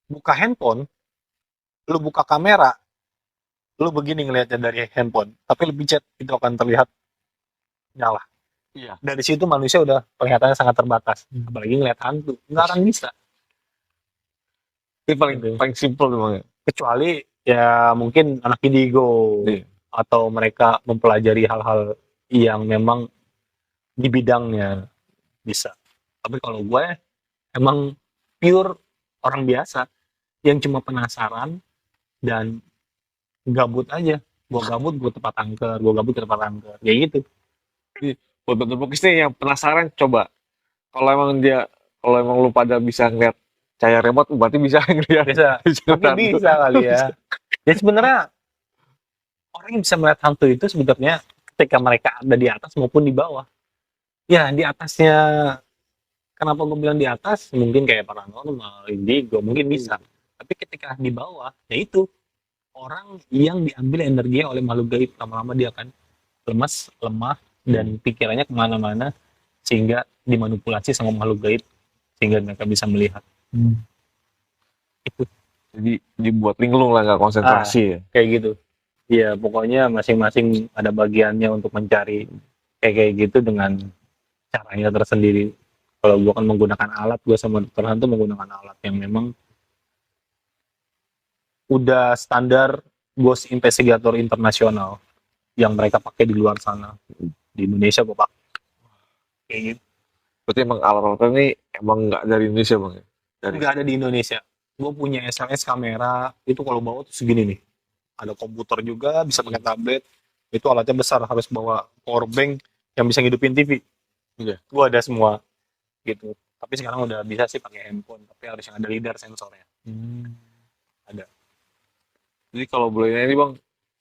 buka handphone, lu buka kamera, lu begini ngelihatnya dari handphone, tapi lu pincet, itu akan terlihat nyala. Iya. Dari situ manusia udah penglihatannya sangat terbatas. Apalagi ngelihat hantu, nggak akan bisa. Itu paling simpel memang ya. Kecuali ya mungkin anak indigo, Iya. atau mereka mempelajari hal-hal yang memang di bidangnya bisa. Tapi kalau gue emang pure orang biasa yang cuma penasaran dan gabut aja. Gue gabut, gue tempat angker, gue gabut ke tempat angker, kayak gitu. Buat Dr. Bokis nih yang penasaran, coba kalau emang dia Kalau emang lu pada bisa ngeliat cahaya remote, berarti bisa ngeliat. Mungkin bisa kali ya. Ya sebenarnya orang yang bisa melihat hantu itu sebenarnya ketika mereka ada di atas maupun di bawah. Ya di atasnya, kenapa gue bilang di atas? Mungkin kayak paranormal, indigo, mungkin bisa. Tapi ketika di bawah, ya itu orang yang diambil energinya oleh makhluk gaib, lama-lama dia akan lemas, lemah, dan pikirannya kemana-mana sehingga dimanipulasi sama makhluk gaib sehingga mereka bisa melihat. Itu Jadi dibuat linglung lah, nggak konsentrasi ya. kayak gitu. Iya, pokoknya masing-masing ada bagiannya untuk mencari kayak gitu dengan caranya tersendiri. Kalau gua kan menggunakan alat, gua sama dokter hantu menggunakan alat yang memang udah standar ghost investigator internasional yang mereka pakai di luar sana. Di Indonesia gua pakai kayak gitu. Berarti emang alat-alatnya ini emang nggak dari Indonesia bang ya? Dari Nggak ada di Indonesia. Gue punya SLS kamera itu kalau bawa tuh segini nih. Ada komputer juga, bisa pakai tablet. Itu alatnya besar, harus bawa power bank yang bisa ngidupin TV. Iya. Gue ada semua gitu. Tapi sekarang udah bisa sih pakai handphone, tapi harus yang ada lidar sensornya. Ada. Jadi kalau boleh ini bang,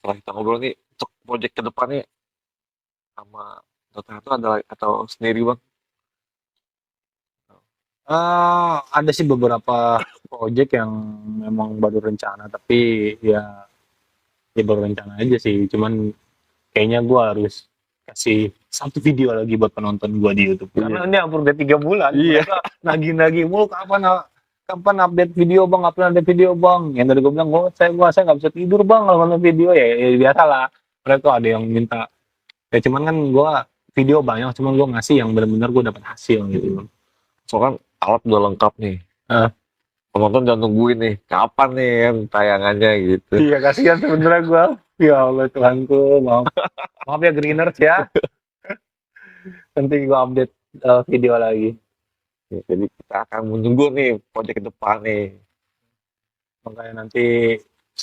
setelah kita ngobrol nih, untuk project ke depannya sama dokter itu ada atau sendiri bang? Ada sih beberapa project yang memang baru rencana, tapi ya baru rencana aja sih. Cuman kayaknya gue harus kasih satu video lagi buat penonton gue di YouTube. Karena ini hampir udah 3 bulan. Iya. Mereka nagih-nagih mulu, kapan update video bang, yang tadi gue bilang, saya nggak bisa tidur bang kalau nonton video. Ya biasa lah, mereka ada yang minta ya, cuman kan gue video banyak, cuman gue ngasih yang benar-benar gue dapat hasil gitu. Soalnya kan alat udah lengkap nih. Penonton jangan nungguin nih, kapan nih kan tayangannya gitu. Iya, kasihan sebenarnya gue. Ya Allah Tuhanku, maaf ya Greeners ya. Nanti gue update video lagi. Ya, jadi kita akan menunggu nih project ke depan nih. Makanya nanti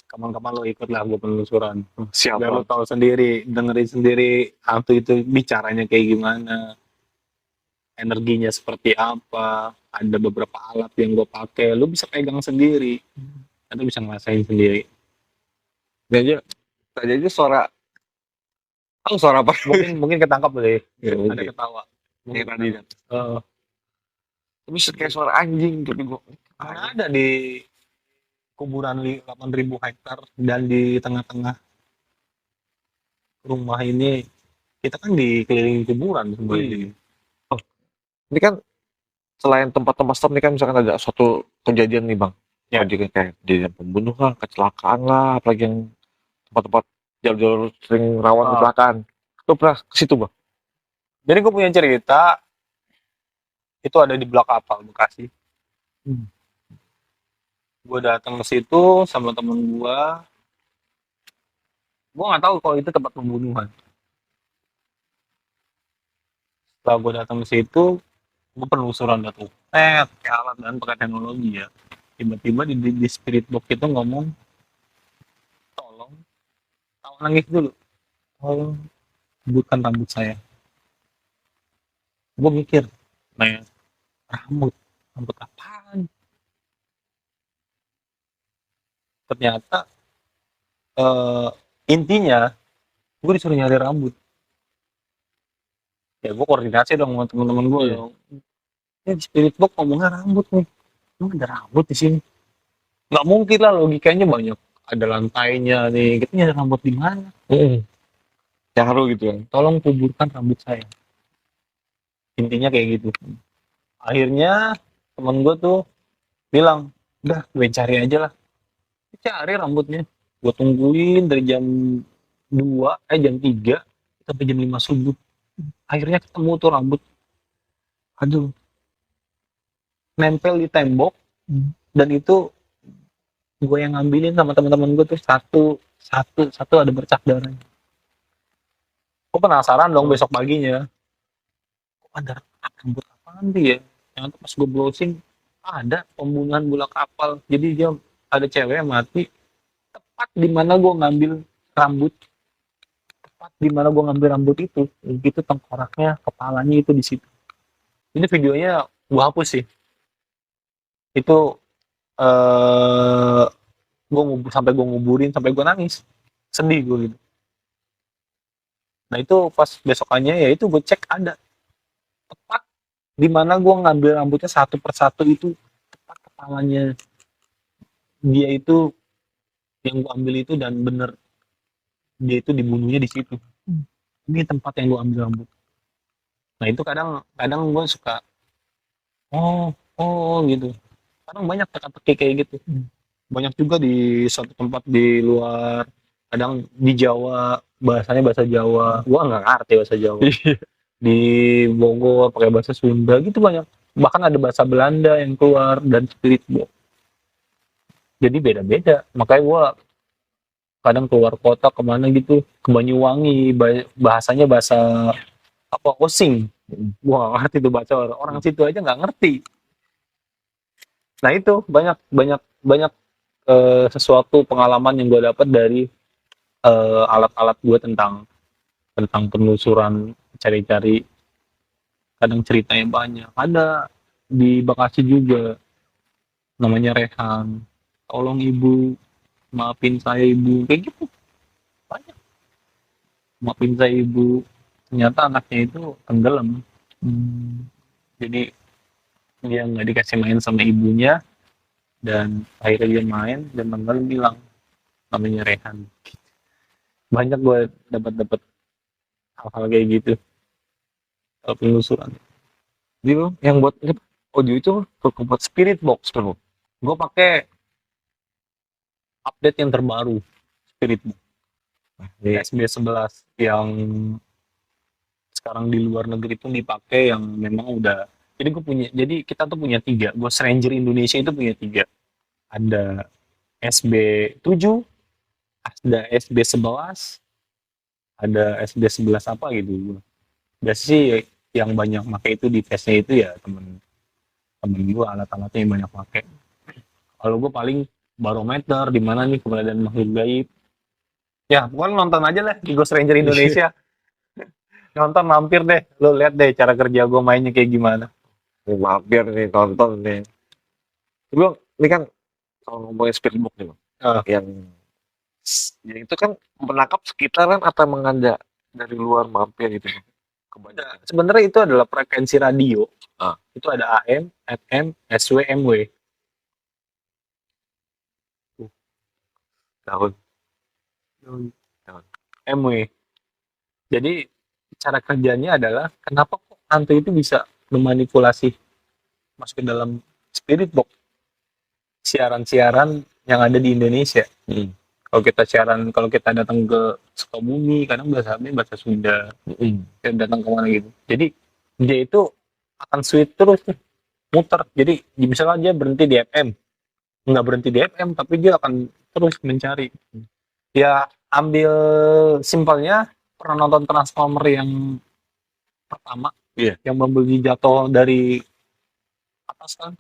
kapan-kapan lo ikut lah gue penelusuran. Siap Biar lo bang. tahu sendiri, dengerin sendiri hantu itu bicaranya kayak gimana, energinya seperti apa. Ada beberapa alat yang gue pakai, lo bisa pegang sendiri, atau bisa ngerasain sendiri. Tadi aja suara, suara apa? Mungkin ketangkap deh, Ya, ada mungkin. ketawa. Ini tadi kan. Eh, Tapi kayak suara anjing, tapi gua Mana ada di kuburan 8.000 hektar dan di tengah-tengah rumah ini kita kan dikelilingi kuburan sebenarnya. ini kan selain tempat-tempat stop nih kan misalkan ada suatu kejadian nih bang, Ya. kejadian kayak kejadian pembunuhan, kecelakaan lah, apalagi yang tempat-tempat jalur-jalur sering rawan kecelakaan. Lu pernah ke situ bang? Jadi gue punya cerita itu ada di Blok Kapal Bekasi. Gue datang ke situ sama temen gue. Gue nggak tahu kalau itu tempat pembunuhan. Setelah gue datang ke situ, gue penelusuran dah tuh. Pakai alat dan pakai teknologi ya. Tiba-tiba di spirit box itu ngomong, tolong, tahu nangis dulu, tolong sebutkan rambut saya. Gue mikir, rambut apaan? Ternyata intinya gue disuruh nyari rambut. Ya gue koordinasi dong sama teman-teman gue. Ya di spirit box ngomongnya rambut nih. Emang ada rambut di sini? Nggak mungkin lah, logikanya banyak. Ada lantainya nih. Kita nyari rambut di mana? Nyaru gitu kan. Tolong kuburkan rambut saya. Intinya kayak gitu. Akhirnya temen gue tuh bilang, udah gue cari aja lah. Cari rambutnya. Gue tungguin dari jam 3 sampai jam 5 subuh. Akhirnya ketemu tuh rambut. Aduh. Nempel di tembok. Dan itu gue yang ngambilin sama teman-teman gue tuh satu ada bercak darahnya. Gue penasaran dong besok paginya. Kok ada rambut apaan sih ya? Ternyata pas gue browsing ada pembunuhan bola kapal. Jadi dia ada cewek yang mati tepat di mana gue ngambil rambut. Tepat di mana gue ngambil rambut itu tengkoraknya, kepalanya itu di situ. Ini videonya gue hapus sih. Itu sampai gue nguburin, sampai gue nangis, sedih gue gitu. Nah itu pas besokannya ya itu gue cek ada tepat di mana gue ngambil rambutnya satu persatu itu, tepat kepalanya dia itu yang gue ambil itu, dan bener dia itu dibunuhnya di situ. Ini tempat yang gue ambil rambut. Nah itu kadang kadang gue suka oh oh gitu. Kadang banyak teka-teki kayak gitu. Banyak juga di satu tempat di luar, kadang di Jawa bahasanya bahasa Jawa, gua nggak ngerti bahasa Jawa. Di Bogor pakai bahasa Sunda gitu banyak, bahkan ada bahasa Belanda yang keluar dan spirit box. Jadi beda-beda, makanya gua kadang keluar kota kemana gitu, ke Banyuwangi, bahasanya bahasa apa, Osing. Gua nggak ngerti tuh bahasa orang situ aja nggak ngerti. Nah itu banyak banyak banyak sesuatu pengalaman yang gue dapat dari alat-alat gue tentang penelusuran, cari-cari, kadang ceritanya banyak. Ada di Bekasi juga, namanya Rehan. Tolong ibu, maafin saya ibu, kayak gitu. Banyak. Maafin saya ibu. Ternyata anaknya itu tenggelam. Jadi dia nggak dikasih main sama ibunya, dan akhirnya dia main dan tenggelam, bilang namanya Rehan. Banyak gue dapat hal-hal kayak gitu penelusuran. Jadi lo yang buat audio itu buat spirit box kan lo? Gue pakai update yang terbaru Spirit Box Nih, SB11 yang sekarang di luar negeri pun dipakai, yang memang udah, jadi kita tuh punya tiga. Ghost Ranger Indonesia itu punya tiga, ada SB7, ada SB11, ada SB11 apa gitu. Biasanya sih yang banyak pakai itu di face-nya itu ya temen gue, alat-alatnya yang banyak pakai. Kalau gue paling barometer, di mana nih keberadaan makhluk gaib. Ya, pokoknya nonton aja lah di Ghost Ranger Indonesia. Nonton, mampir deh, lo lihat deh cara kerja gue mainnya kayak gimana. mampir nih tonton nih. Tapi Bang, ini kan kalau ngomongin spirit box nih Bang, Ah. yang itu kan menangkap sekitaran atau mengajak dari luar mampir gitu Bang? Kebanyakan. Sebenarnya itu adalah frekuensi radio. Ah. Itu ada AM, FM, SW, MW. Tahun. MW. Jadi cara kerjanya adalah kenapa kok hantu itu bisa memanipulasi masuk ke dalam spirit box siaran-siaran yang ada di Indonesia. Kalau kita datang ke Sukabumi, kadang bahasa Sunda, kita datang ke mana gitu. Jadi dia itu akan switch terus nih, muter. Jadi misalnya dia berhenti di FM, nggak berhenti di FM, tapi dia akan terus mencari. Ya ambil simpelnya, pernah nonton Transformer yang pertama, Iya. yang Bumblebee jatuh dari atas kan,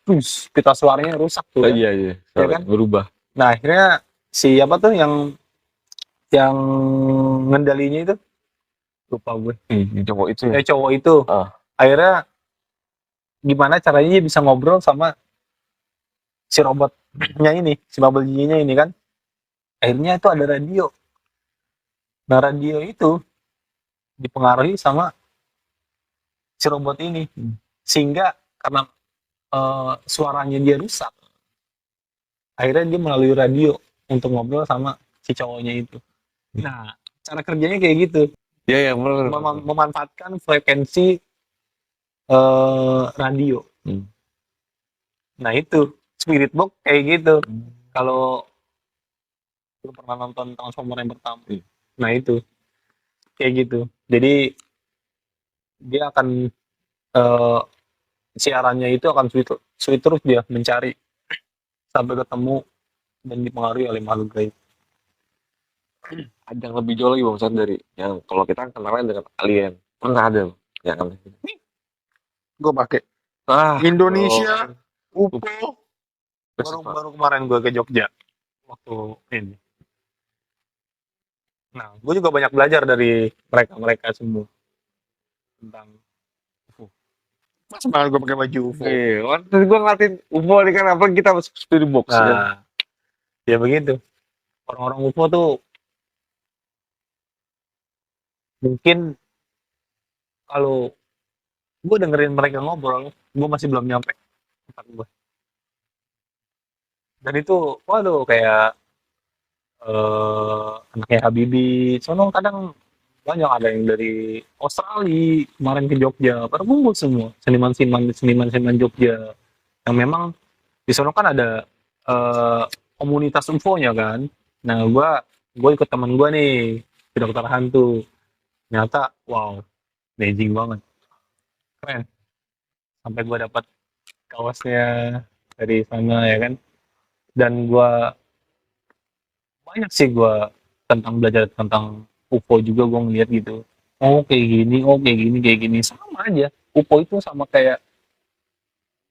terus pita suaranya rusak tuh kan. Iya, Ya kan? berubah. Nah akhirnya siapa tuh yang ngendalinya itu, lupa gue. Cowok itu ya. Cowok itu. Akhirnya gimana caranya dia bisa ngobrol sama si robotnya ini, si Bumblebee-nya ini kan. Akhirnya itu ada radio. Nah radio itu dipengaruhi sama si robot ini, sehingga karena suaranya dia rusak, akhirnya dia melalui radio untuk ngobrol sama si cowoknya itu. Nah cara kerjanya kayak gitu. Iya, benar. Memanfaatkan frekuensi radio. Nah itu spirit box kayak gitu. Kalau lu pernah nonton Transformer yang pertama, nah itu kayak gitu. Jadi dia akan siarannya itu akan switch terus, dia mencari sampai ketemu dan dipengaruhi oleh makhluk gaib. Ada yang lebih jauh lagi Bang, misalnya dari yang kalau kita kenalnya dengan alien. Pernah ada loh yang aneh. Gue pakai Indonesia UFO. Baru kemarin gue ke Jogja waktu ini. Nah, gue juga banyak belajar dari mereka semua tentang UFO. Pas banget gue pakai baju UFO. Iya, waktu gue ngeliatin UFO nih kan, apa kita masuk spirit box kan. Nah, ya begitu. Orang-orang UFO tuh mungkin kalau gue dengerin mereka ngobrol, gue masih belum nyampe tempat gue. Dan itu, waduh, kayak anaknya Habibie. Sono kadang banyak ada yang dari Australia kemarin ke Jogja, pada kumpul semua seniman-seniman Jogja. Yang memang di sono kan ada komunitas UFO-nya kan. Nah, gue ikut teman gue nih ke dokter hantu. Ternyata, wow, amazing banget, keren. Sampai gue dapat kaosnya dari sana ya kan. Dan gue banyak sih gue tentang belajar tentang UFO juga gue ngeliat gitu. Oh kayak gini, oh kayak gini, sama aja. UFO itu sama kayak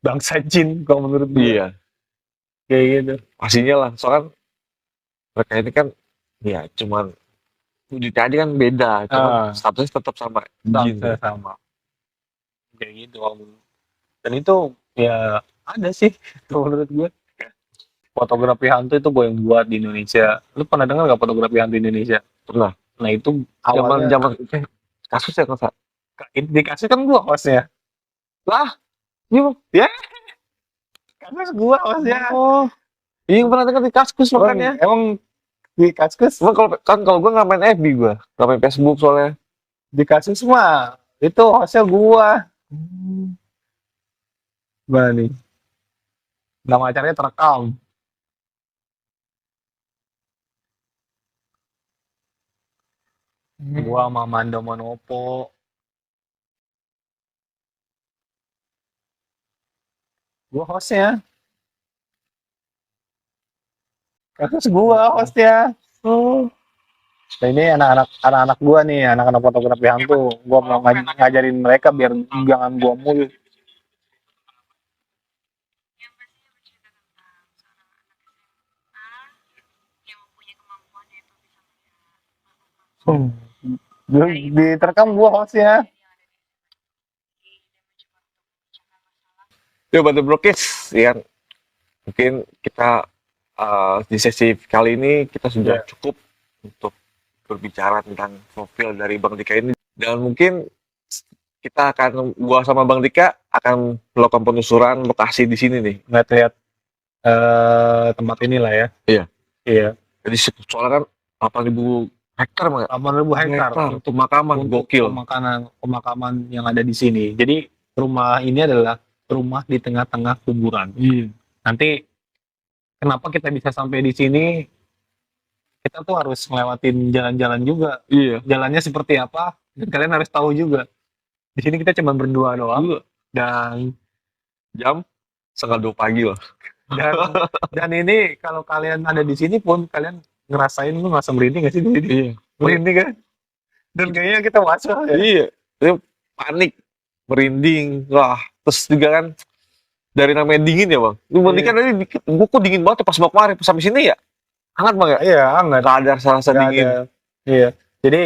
bangsa jin kalau menurut gue. Iya, Kayak gitu. pastinya lah. Soalnya mereka ini kan, ya cuman wujudnya aja kan beda, cuman Ah, statusnya tetap sama jin. bangsa sama. Kayak gitu. Om. Dan itu ya ada sih kalau menurut gue. Fotografi hantu itu gue yang buat di Indonesia. Lu pernah dengar gak fotografi hantu Indonesia? Pernah. Nah itu Zaman awalnya zaman kasus ya kan, dikasih kan gue hostnya. lah, iya, Ya, kasus gue hostnya. oh, iya pernah dengar di kaskus makanya. Emang di Kaskus, Cuma kalau gue nggak main FB, gue nggak main Facebook soalnya. di Kaskus mah itu hostnya gua. Gimana nih? Nama acaranya terekam. Gua sama Mando Manopo. Gua hostnya. Kaskus gua hostnya. Oh, Nah, ini anak-anak gua nih, anak-anak fotografi hantu. Gua mau ngajarin mereka biar jangan gua mulu. Diterekam gua hostnya. ya Batu Brokis, ya kan? Mungkin kita di sesi kali ini kita sudah Ya. cukup untuk berbicara tentang profil dari Bang Dika ini, dan mungkin gua sama Bang Dika akan melakukan penelusuran lokasi di sini nih. Lihat-lihat tempat inilah ya. Iya. Iya. Jadi soalnya kan 8.000 hektar, Bang. 8.000 hektar Untuk pemakaman, untuk gokil. pemakaman yang ada di sini. Jadi rumah ini adalah rumah di tengah-tengah kuburan. Iya. Nanti kenapa kita bisa sampai di sini? Kita tuh harus ngelewatin jalan-jalan juga. Iya. Jalannya seperti apa? Dan kalian harus tahu juga. Di sini kita cuma berdua doang. Iya. Dan Jam 1:30 pagi loh. dan ini kalau kalian ada di sini pun kalian ngerasain lu ngerasa merinding gak sih di sini? Iya. Merinding kan? Dan kayaknya kita waspada ya. Iya. Dia panik, merinding, wah. Terus juga kan dari namanya dingin ya, Bang. Lu mandi kan tadi gua kok dingin banget ya pas mau kemarin, pas sampai sini ya. Hangat, Bang ya? Iya, hangat. Nggak ada rasa Nggak dingin. ada. Iya. Jadi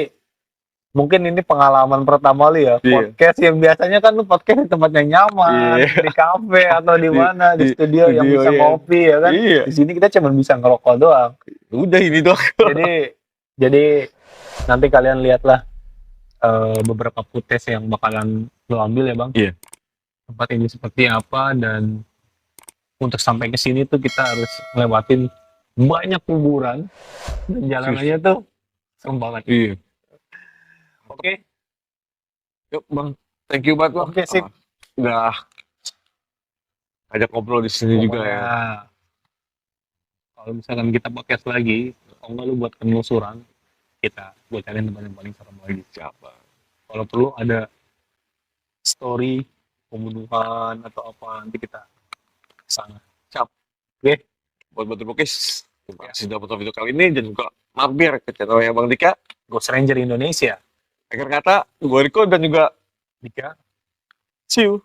mungkin ini pengalaman pertama lu ya, Iya. podcast yang biasanya kan lu podcast di tempat yang nyaman, Iya. di kafe atau di mana, di studio yang studio, bisa iya. ngopi ya kan. Iya. Di sini kita cuma bisa ngerokok doang. Udah ini doang. Jadi nanti kalian lihatlah beberapa footage yang bakalan lo ambil ya, Bang. Iya. Tempat ini seperti apa, dan untuk sampai ke sini tuh kita harus ngelewatin banyak kuburan dan jalanannya tuh serem banget. Iya. Oke. Yuk, Bang. Thank you banget, Bang. Oke, sip. Udah ajak ngobrol di sini juga ya. Pokoknya, kalau misalkan kita podcast lagi, kalau nggak lu buat penelusuran, kita buat cariin tempat yang paling serem lagi. Siapa? Kalau perlu ada story pembunuhan atau apa, nanti kita kesana. Siap. Oke. Buat Batu Bokis, terima kasih sudah nonton video kali ini, dan juga mampir ke channelnya Bang Dika. Ghost Ranger Indonesia. Akhir kata, gue Riko dan juga Dika. see you.